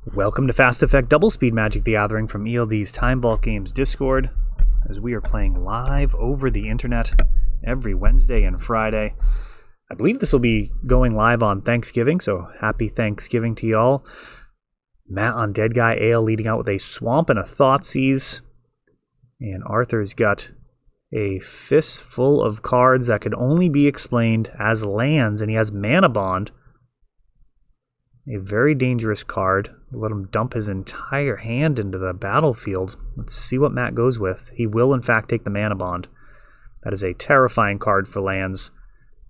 Welcome to Fast Effect Double Speed Magic the Gathering from ELD's Time Vault Games Discord, as we are playing live over the internet every Wednesday and Friday. I believe this will be going live on Thanksgiving, so happy Thanksgiving to y'all. Matt on Dead Guy Ale leading out with a Swamp and a Thoughtseize, and Arthur's got a fistful of cards that could only be explained as lands, and he has Mana Bond. A very dangerous card. Let him dump his entire hand into the battlefield. Let's see what Matt goes with. He will, in fact, take the Mana Bond. That is a terrifying card for lands,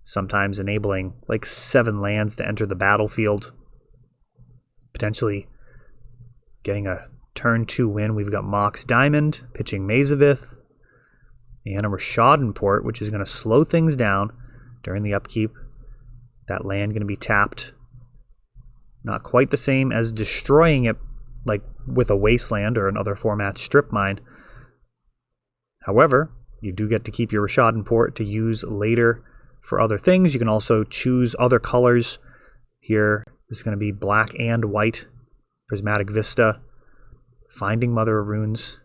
sometimes enabling like 7 lands to enter the battlefield. Potentially getting a turn 2 win. We've got Mox Diamond, pitching Mazavith, and a Rishadenport, which is going to slow things down during the upkeep. That land going to be tapped. Not quite the same as destroying it like with a Wasteland or another format Strip Mine. However, you do get to keep your Rishadenport to use later for other things. You can also choose other colors. Here is going to be black and white. Prismatic Vista. Finding Mother of Runes.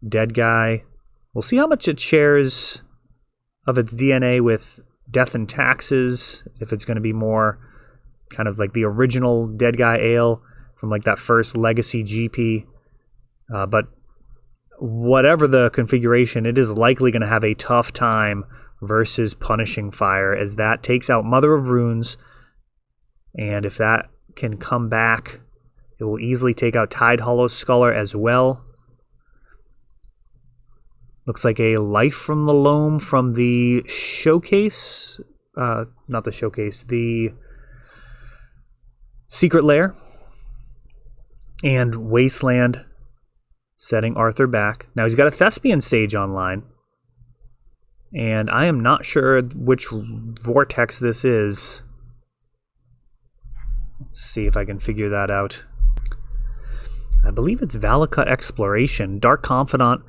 Dead Guy. We'll see how much it shares of its DNA with Death and Taxes. If it's going to be more kind of like the original Dead Guy Ale from like that first Legacy GP. But whatever the configuration, it is likely going to have a tough time versus Punishing Fire, as that takes out Mother of Runes. And if that can come back, it will easily take out Tidehollow Sculler as well. Looks like a Life from the Loam from the Showcase. Not the Showcase, the Secret Lair. And Wasteland, setting Arthur back. Now he's got a Thespian stage online. And I am not sure which vortex this is. Let's see if I can figure that out. I believe it's Valakut Exploration. Dark Confidant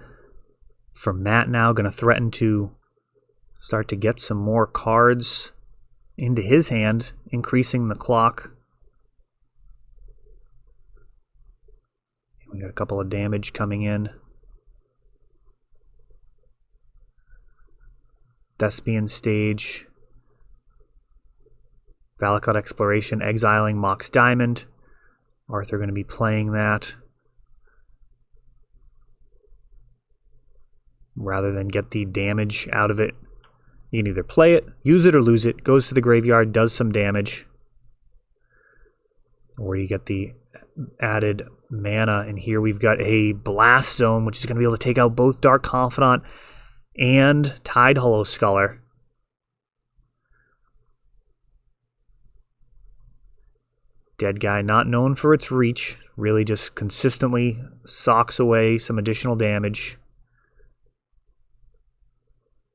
for Matt now, going to threaten to start to get some more cards into his hand, increasing the clock. We got a couple of damage coming in. Thespian stage. Valakut Exploration, exiling Mox Diamond. Arthur going to be playing that, rather than get the damage out of it. You can either play it, use it, or lose it. Goes to the graveyard, does some damage. Or you get the added mana, and here we've got a Blast Zone, which is going to be able to take out both Dark Confidant and Tidehollow Sculler. Dead Guy, not known for its reach, really just consistently socks away some additional damage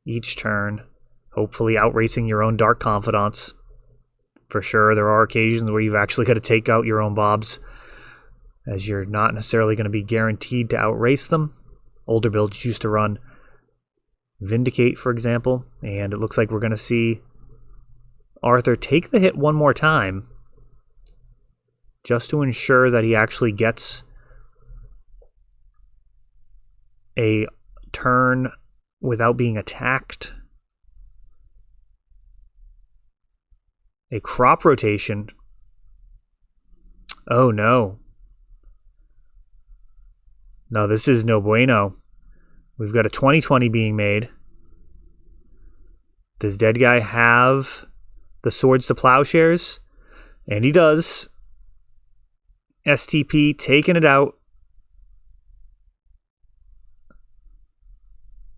each turn, hopefully outracing your own Dark Confidants. For sure, there are occasions where you've actually got to take out your own Bobs, as you're not necessarily going to be guaranteed to outrace them. Older builds used to run Vindicate, for example, and it looks like we're going to see Arthur take the hit one more time, just to ensure that he actually gets a turn without being attacked. A Crop Rotation. Oh no. No, this is no bueno. We've got a 2020 being made. Does Dead Guy have the Swords to Plowshares? And he does. STP taking it out.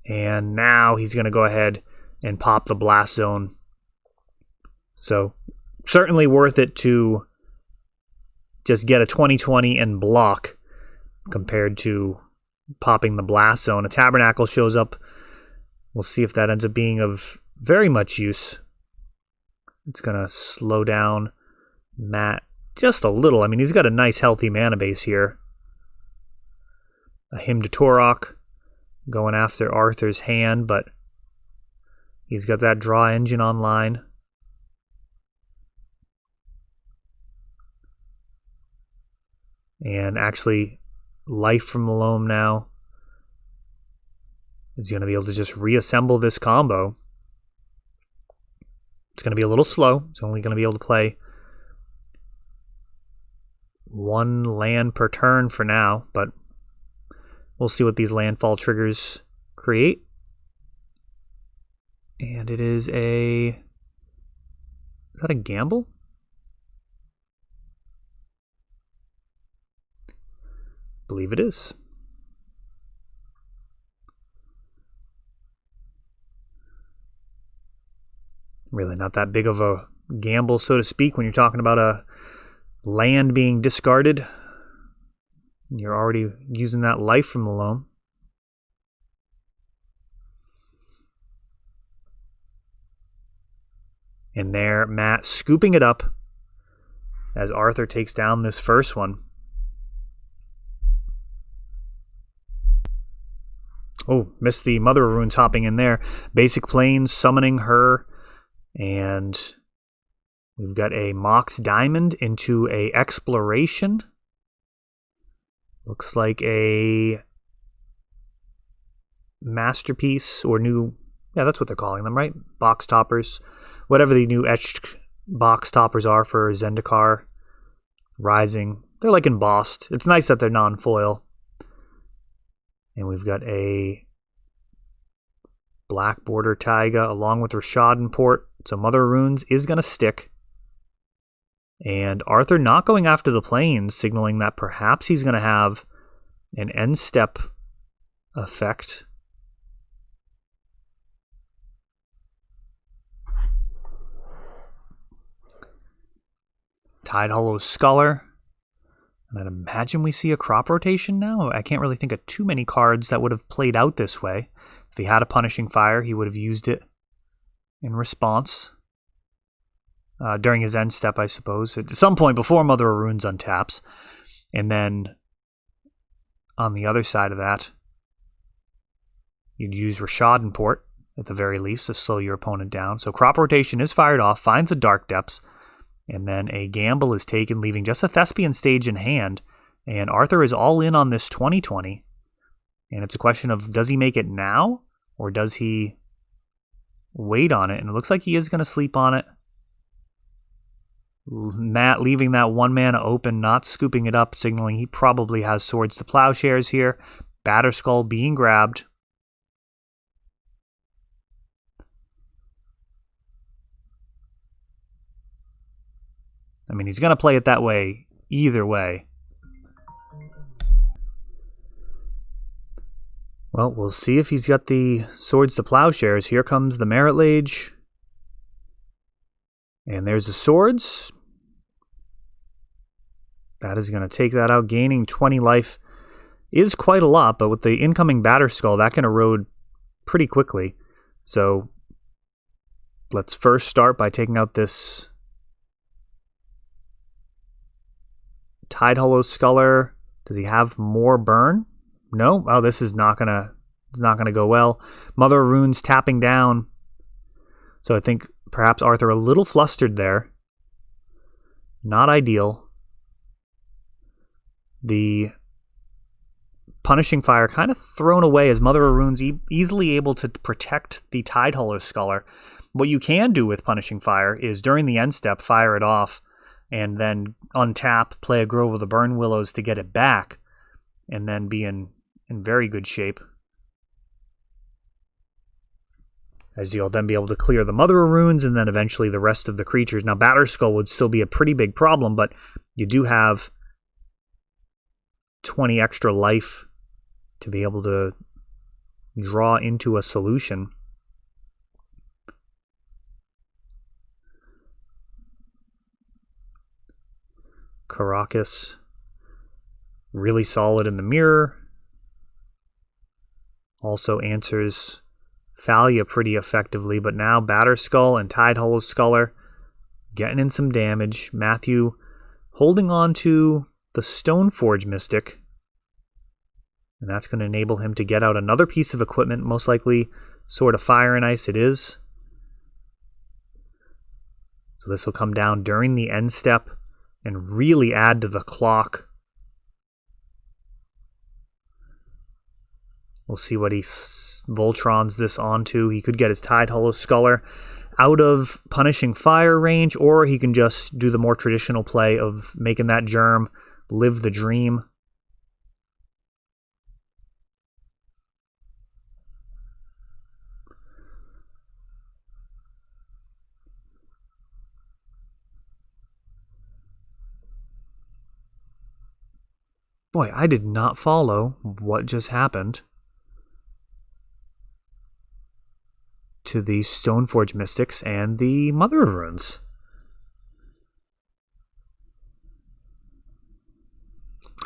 And now he's going to go ahead and pop the Blast Zone. So, certainly worth it to just get a 2020 and block compared to popping the Blast Zone. A Tabernacle shows up. We'll see if that ends up being of very much use. It's going to slow down Matt just a little. I mean, he's got a nice healthy mana base here. A Hymn to Torok going after Arthur's hand, but he's got that draw engine online. And actually, life from the loam now is going to be able to just reassemble this combo. It's going to be a little slow. It's only going to be able to play one land per turn for now, but we'll see what these landfall triggers create. And it is a... Is that a gamble? I believe it is. Really not that big of a gamble, so to speak, when you're talking about a land being discarded. You're already using that life from the loam. And there, Matt scooping it up as Arthur takes down this first one. Oh, missed the Mother of Runes hopping in there. Basic Plains summoning her. And we've got a Mox Diamond into a Exploration. Looks like a Masterpiece or new... Yeah, that's what they're calling them, right? Box toppers. Whatever the new etched box toppers are for Zendikar Rising. They're like embossed. It's nice that they're non-foil. And we've got a Black Border Taiga along with Rishadan Port. So Mother of Runes is going to stick. And Arthur not going after the plains, signaling that perhaps he's going to have an end step effect. Tidehollow Scholar. And I'd imagine we see a crop rotation now. I can't really think of too many cards that would have played out this way. If he had a Punishing Fire, he would have used it in response. During his end step, I suppose. At some point before Mother of Runes untaps. And then on the other side of that, you'd use Rishadan Port, at the very least, to slow your opponent down. So crop rotation is fired off, finds a Dark Depths. And then a gamble is taken, leaving just a Thespian Stage in hand. And Arthur is all in on this 2020. And it's a question of, does he make it now? Or does he wait on it? And it looks like he is going to sleep on it. Matt leaving that one mana open, not scooping it up, signaling he probably has Swords to Plowshares here. Batterskull being grabbed. I mean, he's going to play it that way either way. Well, we'll see if he's got the Swords to Plowshares. Here comes the Merit Lage. And there's the Swords. That is going to take that out. Gaining 20 life is quite a lot, but with the incoming Batterskull, that can erode pretty quickly. So let's first start by taking out this Tidehollow Scholar. Does he have more burn? No. Oh, this is not gonna go well. Mother of Runes tapping down. So I think perhaps Arthur a little flustered there. Not ideal. The Punishing Fire kind of thrown away as Mother of Runes easily able to protect the Tidehollow Scholar. What you can do with Punishing Fire is during the end step, fire it off, and then untap, play a Grove of the Burn Willows to get it back, and then be in very good shape. As you'll then be able to clear the Mother of Runes and then eventually the rest of the creatures. Now, Batterskull would still be a pretty big problem, but you do have 20 extra life to be able to draw into a solution. Caracas, really solid in the mirror. Also answers Thalia pretty effectively, but now Batterskull and Tidehollow Scholar getting in some damage. Matthew holding on to the Stoneforge Mystic, and that's going to enable him to get out another piece of equipment, most likely Sword of Fire and Ice it is. So this will come down during the end step and really add to the clock We'll see what he Voltrons this onto. He could get his Tidehollow Sculler out of Punishing Fire range, or he can just do the more traditional play of making that Germ live the dream. Boy, I did not follow what just happened to the Stoneforge Mystics and the Mother of Runes.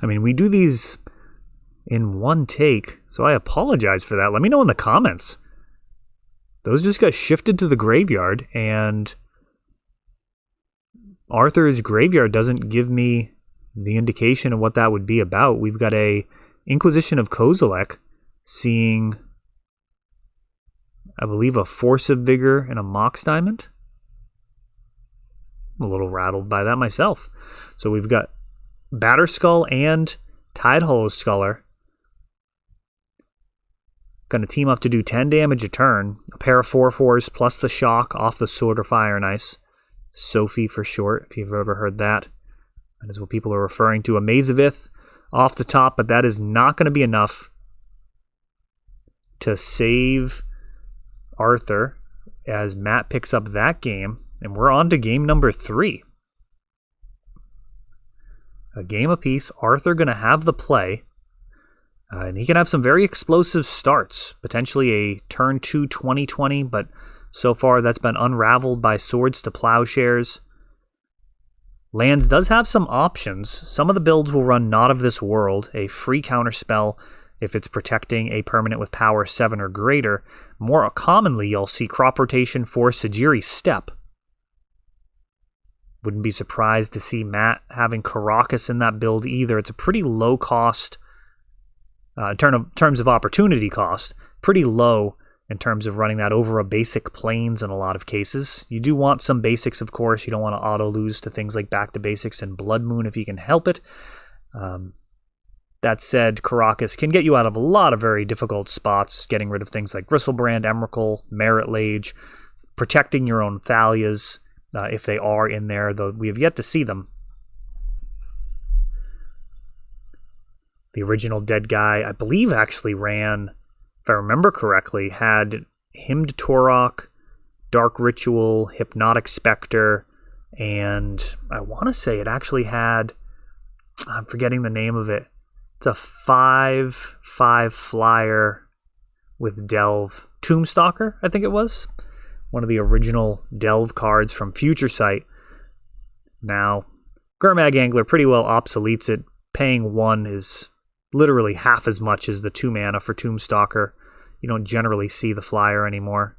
I mean, we do these in one take, so I apologize for that. Let me know in the comments. Those just got shifted to the graveyard, and Arthur's graveyard doesn't give me the indication of what that would be about. We've got a Inquisition of Kozilek seeing, I believe, a Force of Vigor and a Mox Diamond. I'm a little rattled by that myself. So we've got Batterskull and Tidehollow Sculler going to team up to do 10 damage a turn. A pair of 4/4s plus the shock off the Sword of Fire and Ice. Sophie for short, if you've ever heard that. That is what people are referring to. A Maze of Ith off the top, but that is not going to be enough to save Arthur as Matt picks up that game. And we're on to game number 3. A game apiece. Arthur going to have the play. And he can have some very explosive starts. Potentially a turn 2 2020, but so far that's been unraveled by Swords to Plowshares. Lands does have some options. Some of the builds will run Not of This World, a free counterspell if it's protecting a permanent with power 7 or greater. More commonly, you'll see Crop Rotation for Sajiri Step. Wouldn't be surprised to see Matt having Karakas in that build either. It's a pretty low cost, in terms of opportunity cost, pretty low in terms of running that over a basic plains in a lot of cases. You do want some basics, of course. You don't want to auto-lose to things like Back to Basics and Blood Moon if you can help it. That said, Karakas can get you out of a lot of very difficult spots, getting rid of things like Gristlebrand, Emrakul, Merit Lage, protecting your own Thalias if they are in there, though we have yet to see them. The original Dead Guy, I believe, actually ran, if I remember correctly, had Hymned Torok, Dark Ritual, Hypnotic Spectre, and I want to say it actually had, I'm forgetting the name of it. It's a 5/5 flyer with Delve. Tombstalker, I think it was. One of the original Delve cards from Future Sight. Now, Gurmag Angler pretty well obsoletes it. Paying 1 is literally half as much as the 2 mana for Tombstalker. You don't generally see the flyer anymore.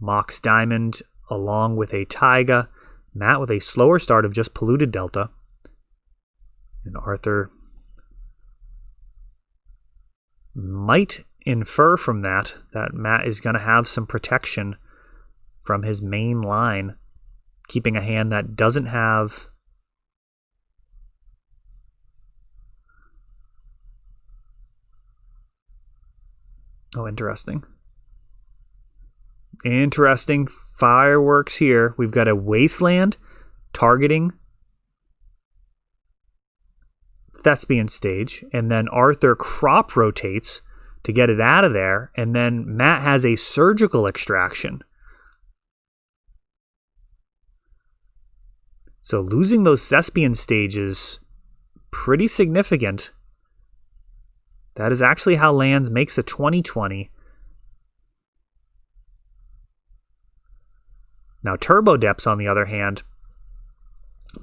Mox Diamond along with a Taiga. Matt with a slower start of just Polluted Delta. And Arthur might infer from that Matt is going to have some protection from his main line, keeping a hand that doesn't have interesting. Interesting fireworks here. We've got a Wasteland targeting Thespian Stage, and then Arthur crop rotates to get it out of there, and then Matt has a Surgical Extraction. So losing those Thespian Stages, pretty significant. That is actually how lands makes a 2020. Now Turbo Depths, on the other hand,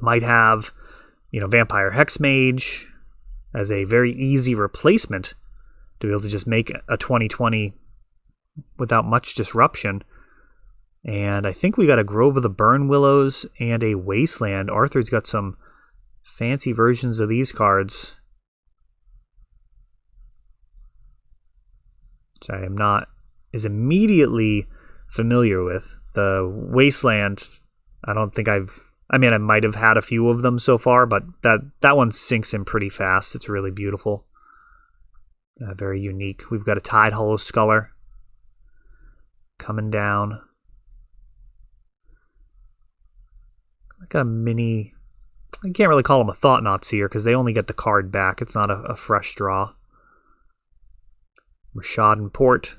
might have, Vampire Hexmage as a very easy replacement to be able to just make a 2020 without much disruption. And I think we got a Grove of the Burn Willows and a Wasteland. Arthur's got some fancy versions of these cards, which I am not as immediately familiar with. The Wasteland, I might have had a few of them so far, but that one sinks in pretty fast. It's really beautiful. Very unique. We've got a Tide Hollow Sculler coming down. Like a mini... I can't really call them a Thought-Knot Seer because they only get the card back. It's not a fresh draw. Rashad and Port.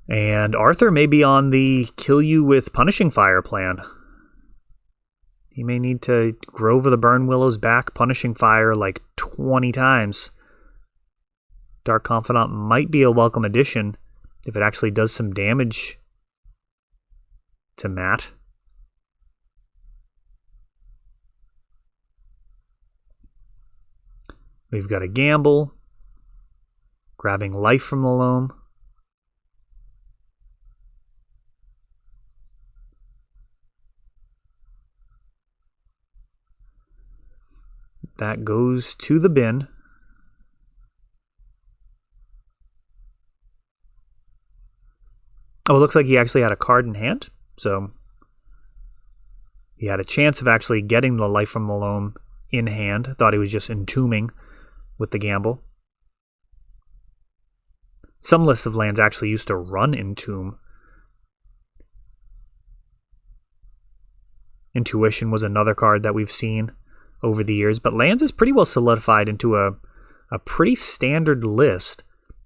And Arthur may be on the kill you with Punishing Fire plan. He may need to Grove of the Burn Willows back Punishing Fire like 20 times. Dark Confidant might be a welcome addition if it actually does some damage to Matt. We've got a Gamble, grabbing life from the loam. That goes to the bin. Oh, it looks like he actually had a card in hand. So he had a chance of actually getting the life from the loam in hand. Thought he was just entombing with the gamble. Some lists of lands actually used to run Entomb. Intuition was another card that we've seen over the years, but lands is pretty well solidified into a pretty standard list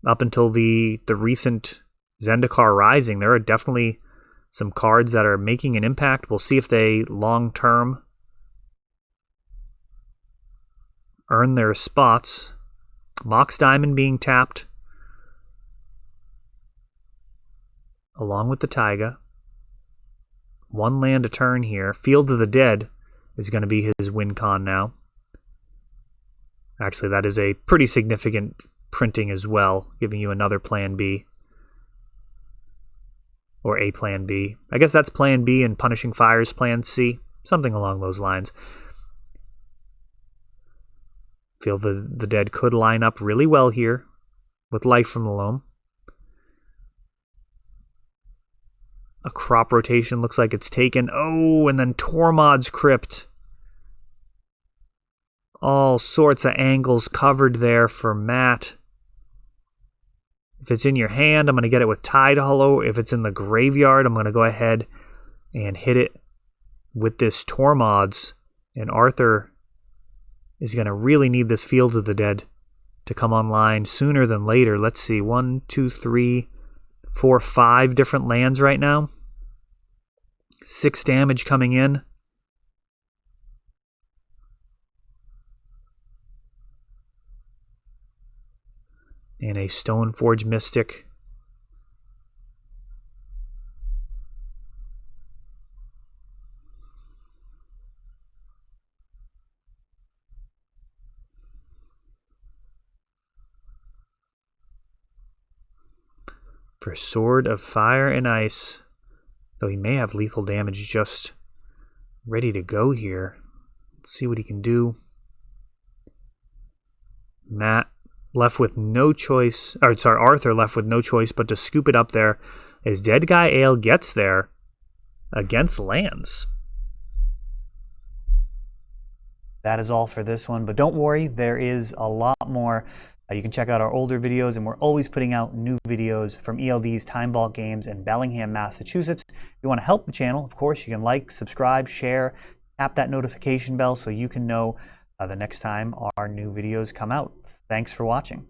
up until the recent Zendikar Rising. There are definitely some cards that are making an impact. We'll see if they long-term earn their spots. Mox Diamond being tapped along with the Taiga. One land a turn here. Field of the Dead is going to be his win con now. Actually, that is a pretty significant printing as well, giving you another plan B. Or a plan B. I guess that's plan B and Punishing Fire's plan C. Something along those lines. Feel the Dead could line up really well here with life from the loam. A crop rotation looks like it's taken. Oh, and then Tormod's Crypt. All sorts of angles covered there for Matt. If it's in your hand, I'm going to get it with Tide Hollow. If it's in the graveyard, I'm going to go ahead and hit it with this Tormod's. And Arthur is going to really need this Field of the Dead to come online sooner than later. Let's see, 1, 2, 3, 4, 5 different lands right now. 6 damage coming in. And a Stoneforge Mystic. For Sword of Fire and Ice. Though he may have lethal damage just ready to go here. Let's see what he can do. Matt left with no choice, Arthur left with no choice but to scoop it up there as Dead Guy Ale gets there against lands. That is all for this one, but don't worry, there is a lot more. You can check out our older videos, and we're always putting out new videos from ELD's Time Vault Games in Bellingham, Massachusetts. If you want to help the channel, of course, you can like, subscribe, share, tap that notification bell so you can know the next time our new videos come out. Thanks for watching.